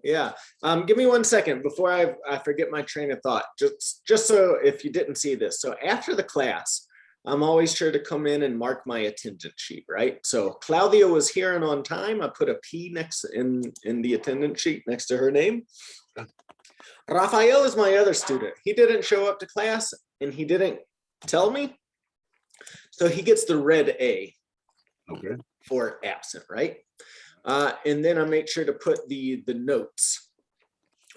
Yeah. Give me 1 second before I forget my train of thought. Just so if you didn't see this. So after the class, I'm always sure to come in and mark my attendance sheet, right? So Claudia was here and on time. I put a P next in the attendance sheet next to her name. Rafael is my other student. He didn't show up to class and he didn't tell me. So he gets the red A. Okay. For absent, right? And then I make sure to put the notes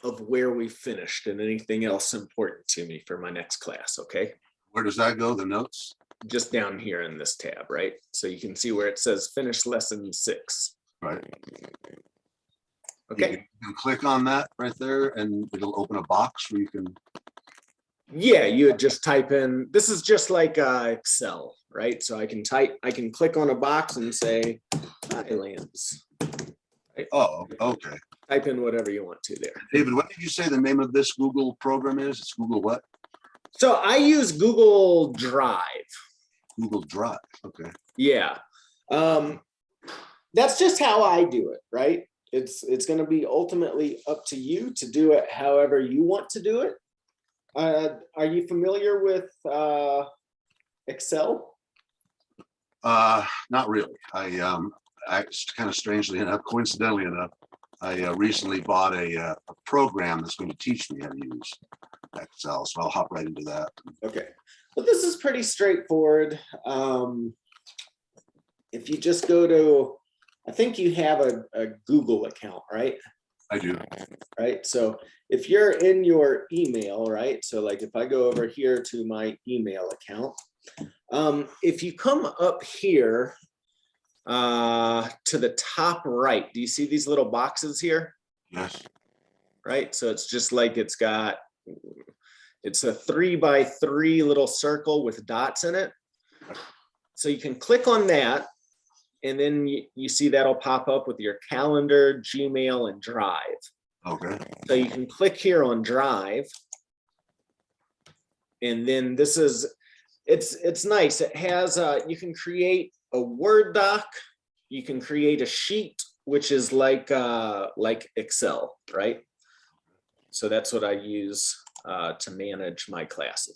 of where we finished and anything else important to me for my next class, okay? Where does that go, the notes? Just down here in this tab, right? So you can see where it says finish lesson 6. Right. Okay. You can click on that right there and it'll open a box where you can. Yeah, you would just type in, this is just like Excel, right? So I can click on a box and say, hi, Lance. Right? Oh, okay. Type in whatever you want to there. David, what did you say the name of this Google program is? It's Google what? So I use Google Drive. Google Drive, okay. Yeah. That's just how I do it, right? It's going to be ultimately up to you to do it however you want to do it. Are you familiar with Excel? Not really. I kind of strangely enough, coincidentally enough, I recently bought a program that's going to teach me how to use Excel. So I'll hop right into that. Okay. Well, this is pretty straightforward. If you just go to, I think you have a Google account, right? I do. Right. So if you're in your email, right? So like if I go over here to my email account, if you come up here to the top right, do you see these little boxes here? Yes. Right. So it's just like it's a 3x3 little circle with dots in it. So you can click on that. And then you see that'll pop up with your calendar, Gmail, and Drive. Okay. So you can click here on Drive. And then this is, it's nice. It has, you can create a Word doc. You can create a sheet, which is like Excel, right? So that's what I use to manage my classes.